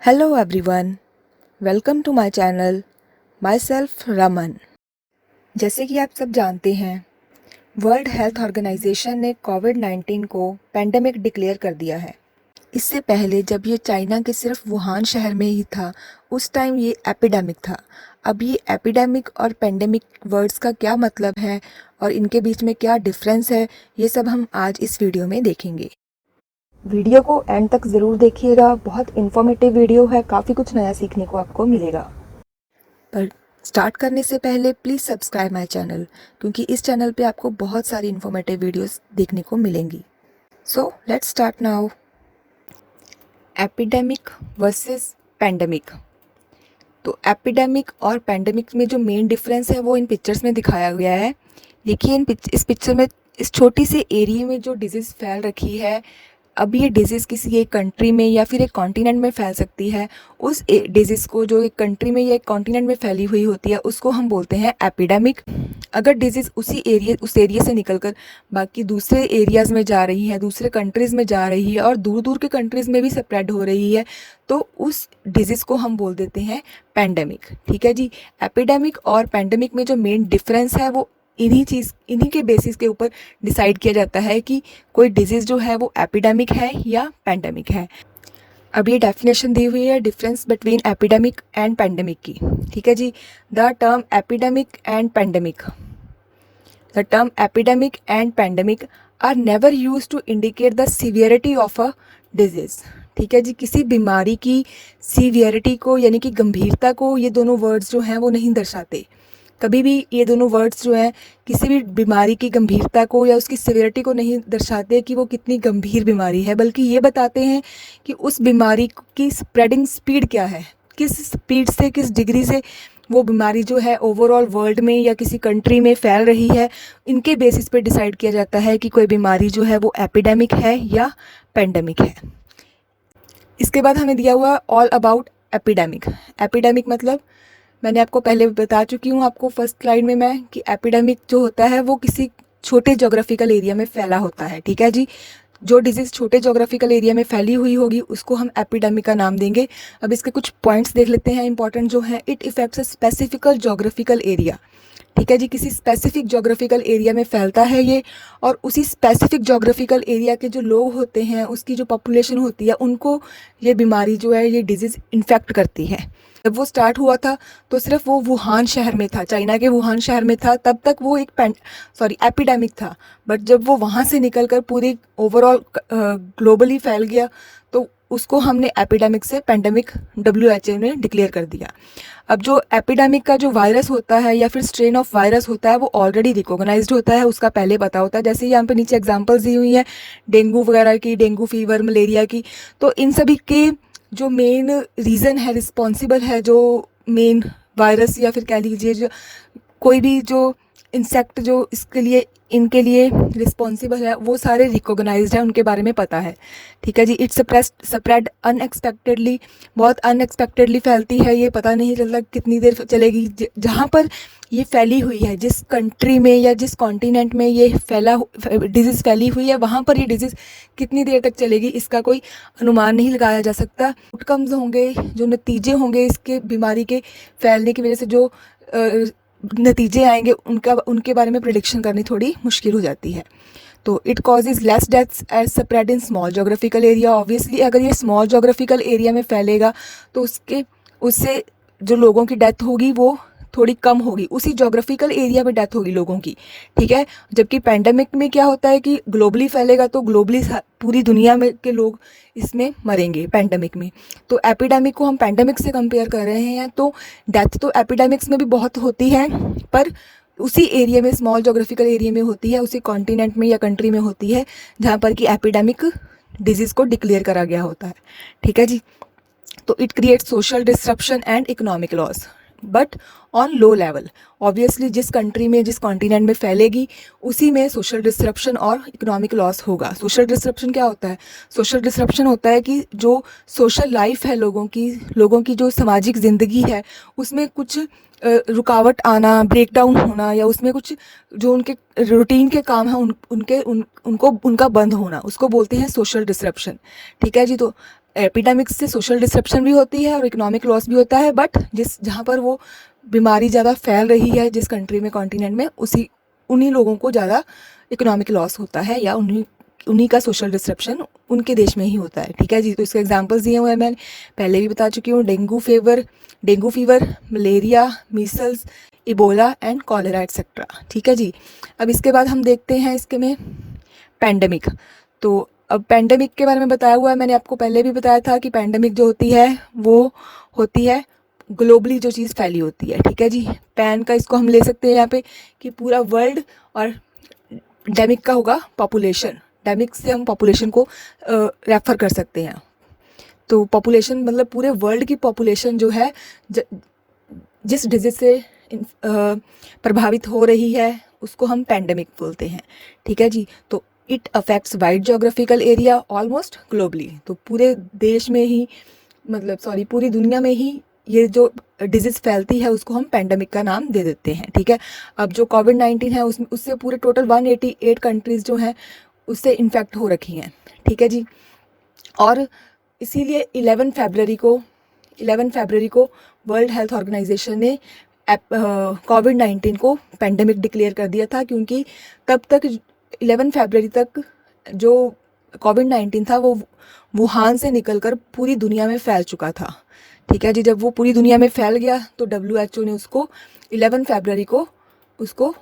Hello everyone, welcome to my channel, myself Raman। जैसे कि आप सब जानते हैं, वर्ल्ड हेल्थ ऑर्गेनाइजेशन ने कोविड-19 को पेंडेमिक डिक्लेयर कर दिया है। इससे पहले जब ये चाइना के सिर्फ वुहान शहर में ही था, उस टाइम ये एपिडेमिक था। अब ये एपिडेमिक और पेंडेमिक वर्ड्स का क्या मतलब है और इनके बीच में क्या डिफरेंस है, ये सब हम आज इस वीडियो में देखेंगे। वीडियो को एंड तक ज़रूर देखिएगा, बहुत इन्फॉर्मेटिव वीडियो है, काफ़ी कुछ नया सीखने को आपको मिलेगा। पर स्टार्ट करने से पहले प्लीज़ सब्सक्राइब माय चैनल, क्योंकि इस चैनल पे आपको बहुत सारी इन्फॉर्मेटिव वीडियोस देखने को मिलेंगी। So let's start now. Epidemic versus pandemic. तो एपिडेमिक और पेंडेमिक में जो मेन डिफरेंस है वो इन पिक्चर्स में दिखाया गया है। देखिए इस पिक्चर में इस छोटी सी एरिया में जो डिजीज़ फैल रखी है, अब ये डिजीज़ किसी एक कंट्री में या फिर एक कॉन्टिनेंट में फैल सकती है। उस डिजीज़ को जो एक कंट्री में या एक कॉन्टिनेंट में फैली हुई होती है उसको हम बोलते हैं एपिडेमिक। अगर डिजीज़ उस एरिया से निकलकर बाकी दूसरे एरियाज़ में जा रही है, दूसरे कंट्रीज़ में जा रही है और दूर दूर के कंट्रीज़ में भी स्प्रेड हो रही है, तो उस डिजीज़ को हम बोल देते हैं पेंडेमिक। ठीक है जी। एपिडेमिक और पेंडेमिक में जो मेन डिफरेंस है वो इन्हीं के बेसिस के ऊपर डिसाइड किया जाता है कि कोई डिजीज़ जो है वो एपिडेमिक है या पेंडेमिक है। अब ये डेफिनेशन दी हुई है difference between epidemic and pandemic की। ठीक है जी। The term epidemic and pandemic the term epidemic and pandemic are never use to indicate the severity of a disease. ठीक है जी। किसी बीमारी की सीवियरिटी को यानी कि गंभीरता को ये दोनों वर्ड्स जो हैं वो नहीं दर्शाते। कभी भी ये दोनों वर्ड्स जो हैं किसी भी बीमारी की गंभीरता को या उसकी सिवियरिटी को नहीं दर्शाते कि वो कितनी गंभीर बीमारी है, बल्कि ये बताते हैं कि उस बीमारी की स्प्रेडिंग स्पीड क्या है, किस स्पीड से, किस डिग्री से वो बीमारी जो है ओवरऑल वर्ल्ड में या किसी कंट्री में फैल रही है। इनके बेसिस पे डिसाइड किया जाता है कि कोई बीमारी जो है वो एपिडेमिक है या पेंडेमिक है। इसके बाद हमें दिया हुआ ऑल अबाउट एपिडेमिक। एपिडेमिक मतलब मैंने आपको पहले बता चुकी हूँ आपको फर्स्ट स्लाइड में मैं कि एपिडेमिक जो होता है वो किसी छोटे जोग्राफिकल एरिया में फैला होता है। ठीक है जी। जो डिजीज़ छोटे जोग्राफिकल एरिया में फैली हुई होगी उसको हम एपिडेमिक का नाम देंगे। अब इसके कुछ पॉइंट्स देख लेते हैं इंपॉर्टेंट जो हैं। It affects a specifical geographical area. ठीक है जी। किसी स्पेसिफिक जोग्राफिकल एरिया में फैलता है ये, और उसी स्पेसिफिक जोग्राफिकल एरिया के जो लोग होते हैं, उसकी जो पॉपुलेशन होती है, उनको ये बीमारी जो है, ये डिजीज़ इन्फेक्ट करती है। जब वो स्टार्ट हुआ था तो सिर्फ वो वुहान शहर में था, चाइना के वुहान शहर में था, तब तक वो एक एपिडेमिक था। बट जब वो वहाँ से निकलकर पूरी ओवरऑल ग्लोबली फैल गया तो उसको हमने एपिडेमिक से पेंडेमिक WHO ने डिक्लेयर कर दिया। अब जो एपिडेमिक का जो वायरस होता है या फिर स्ट्रेन ऑफ वायरस होता है वो ऑलरेडी रिकॉग्नाइज्ड होता है, उसका पहले पता होता है। जैसे यहाँ पे नीचे एग्जांपल्स दी हुई हैं डेंगू वगैरह की, डेंगू फीवर, मलेरिया की। तो इन सभी के जो मेन रीज़न है, रिस्पॉन्सिबल है, जो मेन वायरस या फिर कह लीजिए जो कोई भी जो इंसेक्ट जो इसके लिए इनके लिए रिस्पॉन्सिबल है, वो सारे रिकॉग्नाइज्ड हैं, उनके बारे में पता है। ठीक है जी। इट्स स्प्रेड अनएक्सपेक्टेडली, बहुत अनएक्सपेक्टेडली फैलती है, ये पता नहीं चलता कितनी देर चलेगी। जहाँ पर ये फैली हुई है, जिस कंट्री में या जिस कॉन्टिनेंट में ये डिजीज़ फैली हुई है, वहाँ पर ये डिजीज़ कितनी देर तक चलेगी इसका कोई अनुमान नहीं लगाया जा सकता। आउटकम्स होंगे, जो नतीजे होंगे इसके बीमारी के फैलने की वजह से जो नतीजे आएंगे उनके बारे में प्रिडिक्शन करनी थोड़ी मुश्किल हो जाती है। तो it causes less deaths as spread in small geographical area. Obviously अगर ये स्मॉल जोग्राफिकल एरिया में फैलेगा तो उससे जो लोगों की डेथ होगी वो थोड़ी कम होगी, उसी जोग्राफिकल एरिया में डेथ होगी लोगों की। ठीक है। जबकि पेंडेमिक में क्या होता है कि ग्लोबली फैलेगा तो ग्लोबली पूरी दुनिया में के लोग इसमें मरेंगे पेंडेमिक में। तो एपिडेमिक को हम पेंडेमिक से कंपेयर कर रहे हैं, तो डेथ तो एपिडेमिक्स में भी बहुत होती है, पर उसी एरिया में, स्मॉल जोग्राफिकल एरिया में होती है, उसी कॉन्टिनेंट में या कंट्री में होती है जहाँ पर कि एपिडेमिक डिजीज़ को डिक्लेयर करा गया होता है। ठीक है जी। तो it create social disruption and economic loss, but on low level. Obviously जिस कंट्री में, जिस कॉन्टिनेंट में फैलेगी उसी में सोशल डिस्ट्रप्शन और इकोनॉमिक लॉस होगा। सोशल डिस्ट्रप्शन क्या होता है? सोशल डिस्ट्रप्शन होता है कि जो सोशल लाइफ है लोगों की जो सामाजिक ज़िंदगी है उसमें कुछ रुकावट आना, ब्रेकडाउन होना, या उसमें कुछ जो उनके रूटीन के काम हैं उनको उनका बंद होना, उसको बोलते हैं सोशल डिस्ट्रप्शन। ठीक है जी। तो एपिडेमिक से सोशल डिसरप्शन भी होती है और इकोनॉमिक लॉस भी होता है, बट जहाँ पर वो बीमारी ज़्यादा फैल रही है जिस कंट्री में, कॉन्टिनेंट में, उन्हीं लोगों को ज़्यादा इकोनॉमिक लॉस होता है या उन्हीं का सोशल डिसरप्शन उनके देश में ही होता है। ठीक है जी। तो इसके एग्जांपल्स दिए हुए हैं, मैं पहले भी बता चुकी हूँ। Dengue fever, malaria, Meselson, Ebola and cholera etcetera. ठीक है जी। अब इसके बाद हम देखते हैं इसके में पैंडेमिक। तो अब पैंडेमिक के बारे में बताया हुआ है, मैंने आपको पहले भी बताया था कि पैंडेमिक जो होती है वो होती है ग्लोबली जो चीज़ फैली होती है। ठीक है जी। पैन का इसको हम ले सकते हैं यहाँ पे कि पूरा वर्ल्ड, और डेमिक का होगा पॉपुलेशन। डेमिक से हम पॉपुलेशन को रेफर कर सकते हैं। तो पॉपुलेशन मतलब पूरे वर्ल्ड की पॉपुलेशन जो है जिस डिजीज से प्रभावित हो रही है उसको हम पैंडेमिक बोलते हैं। ठीक है जी। तो it affects wide geographical area almost globally. तो पूरे देश में ही, मतलब पूरी दुनिया में ही ये जो डिजीज़ फैलती है उसको हम पैंडेमिक का नाम दे देते हैं। ठीक है। अब जो कोविड-19 है उससे पूरे टोटल 188 कंट्रीज़ जो हैं उससे इन्फेक्ट हो रखी हैं। ठीक है जी। और इसीलिए 11 फरवरी को वर्ल्ड हेल्थ ऑर्गेनाइजेशन ने कोविड-19 को पैंडेमिक डिक्लेयर कर दिया था, क्योंकि तब तक 11 फरवरी तक जो कोविड-19 था वो वुहान से निकलकर पूरी दुनिया में फैल चुका था। ठीक है जी। जब वो पूरी दुनिया में फैल गया तो WHO ने उसको 11 फरवरी को उसको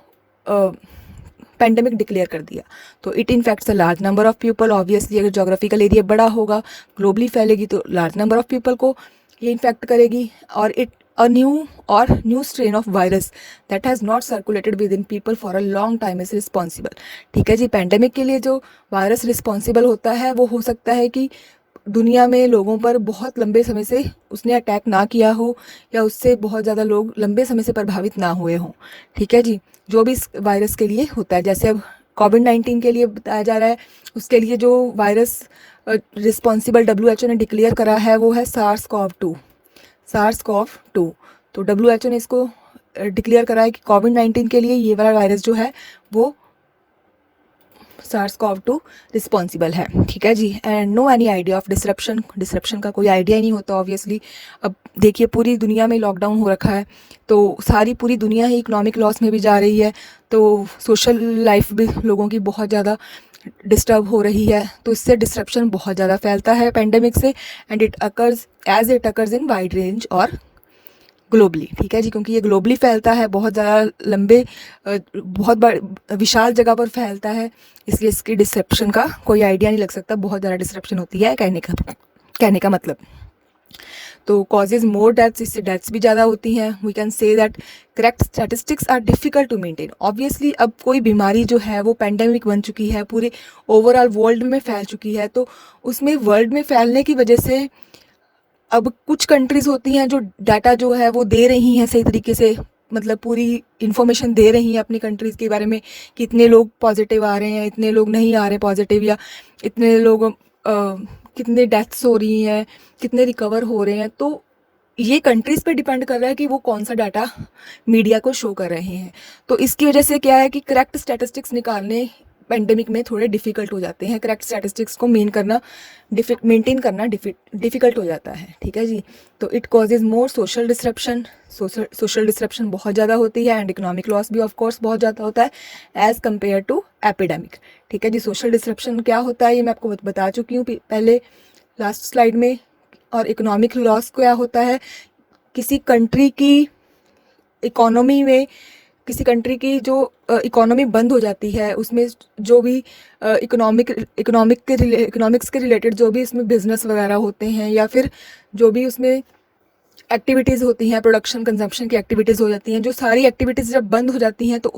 पैंडेमिक डिक्लेयर कर दिया। तो it infects a large number of people. Obviously अगर जोग्राफिकल एरिया बड़ा होगा, ग्लोबली फैलेगी, तो लार्ज नंबर ऑफ पीपल को ये इन्फेक्ट करेगी। और it a new strain of virus that has not circulated within people for a long time is responsible। ठीक है जी। पैंडेमिक के लिए जो वायरस रिस्पॉन्सिबल होता है वो हो सकता है कि दुनिया में लोगों पर बहुत लंबे समय से उसने अटैक ना किया हो या उससे बहुत ज़्यादा लोग लंबे समय से प्रभावित ना हुए हों। ठीक है जी। जो भी इस वायरस के लिए होता है, जैसे अब कोविड-19 के लिए बताया जा रहा है, उसके लिए जो वायरस रिस्पॉन्सिबल WHO ने डिक्लेयर करा है वो है SARS-CoV-2। तो WHO ने इसको डिक्लेयर करा है कि कोविड-19 के लिए ये वाला वायरस जो है वो SARS-CoV-2 रिस्पॉन्सिबल है। ठीक है जी। And no any idea of disruption का कोई आइडिया ही नहीं होता ऑब्वियसली। अब देखिए पूरी दुनिया में लॉकडाउन हो रखा है, तो पूरी दुनिया ही इकोनॉमिक लॉस में भी जा रही है, तो सोशल लाइफ भी लोगों की बहुत ज़्यादा डिस्टर्ब हो रही है। तो इससे डिसरप्शन बहुत ज़्यादा फैलता है पैंडेमिक से, and it occurs in wide range और ग्लोबली। ठीक है जी। क्योंकि ये ग्लोबली फैलता है, बहुत ज़्यादा बहुत विशाल जगह पर फैलता है, इसलिए इसकी डिसरप्शन का कोई आइडिया नहीं लग सकता। बहुत ज़्यादा डिसरप्शन होती है कहने का मतलब। तो कॉजेज मोर डेथ्स, इससे डेथ्स भी ज़्यादा होती हैं। We can say that correct statistics are difficult to maintain. Obviously अब कोई बीमारी जो है वो पैंडेमिक बन चुकी है, पूरे ओवरऑल वर्ल्ड में फैल चुकी है, तो उसमें वर्ल्ड में फैलने की वजह से अब कुछ कंट्रीज़ होती हैं जो डाटा जो है वो दे रही हैं सही तरीके से, मतलब पूरी इन्फॉर्मेशन दे रही हैं अपनी कंट्रीज़ के बारे में कि इतने लोग पॉजिटिव आ रहे हैं, इतने लोग नहीं आ रहे पॉजिटिव, या इतने लोग कितने डेथ्स हो रही हैं, कितने रिकवर हो रहे हैं। तो ये कंट्रीज़ पे डिपेंड कर रहा है कि वो कौन सा डाटा मीडिया को शो कर रहे हैं। तो इसकी वजह से क्या है कि करेक्ट स्टैटिस्टिक्स निकालने पैंडेमिक में थोड़े डिफ़िकल्ट हो जाते हैं। करेक्ट स्टैटिस्टिक्स को मेंटेन करना डिफ़िकल्ट हो जाता है। ठीक है जी। तो it causes more social disruption बहुत ज़्यादा होती है, एंड इकोनॉमिक लॉस भी ऑफ कोर्स बहुत ज़्यादा होता है एज़ कम्पेयर टू एपिडेमिक। ठीक है जी। सोशल डिसरप्शन क्या होता है ये मैं आपको बता चुकी हूँ पहले लास्ट स्लाइड में। और इकोनॉमिक लॉस क्या होता है, किसी कंट्री की इकोनॉमी में, किसी कंट्री की जो इकोनॉमी बंद हो जाती है, उसमें जो भी इकोनॉमिक्स के रिलेटेड जो भी इसमें बिजनेस वगैरह होते हैं, या फिर जो भी उसमें एक्टिविटीज़ होती हैं, प्रोडक्शन कंजम्पशन की एक्टिविटीज़ हो जाती हैं, जो सारी एक्टिविटीज़ जब बंद हो जाती हैं तो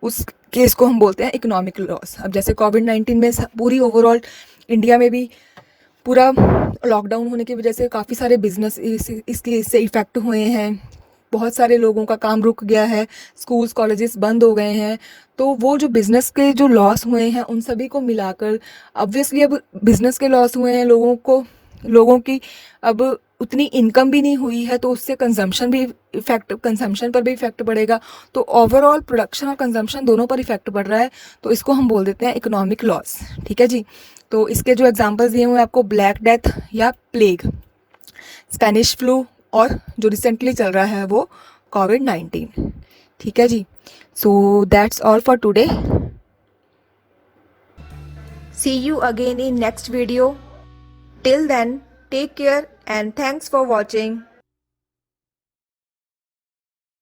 उस केस को हम बोलते हैं इकोनॉमिक लॉस। अब जैसे कोविड-19 में पूरी ओवरऑल इंडिया में भी पूरा लॉकडाउन होने की वजह से काफ़ी सारे बिजनेस इससे इफ़ेक्ट हुए हैं, बहुत सारे लोगों का काम रुक गया है, स्कूल्स कॉलेजेस बंद हो गए हैं। तो वो जो बिज़नेस के जो लॉस हुए हैं उन सभी को मिलाकर, ऑब्वियसली अब बिज़नेस के लॉस हुए हैं, लोगों की अब उतनी इनकम भी नहीं हुई है, तो उससे कंजम्पशन पर भी इफ़ेक्ट पड़ेगा। तो ओवरऑल प्रोडक्शन और कंजम्पशन दोनों पर इफ़ेक्ट पड़ रहा है, तो इसको हम बोल देते हैं इकोनॉमिक लॉस। ठीक है जी। तो इसके जो एग्जांपल्स दिए हुए हैं आपको ब्लैक डेथ या प्लेग, स्पेनिश फ्लू और जो रिसेंटली चल रहा है वो कोविड-19। ठीक है जी, so that's all for today. See you again in next video. Till then take care and thanks for watching.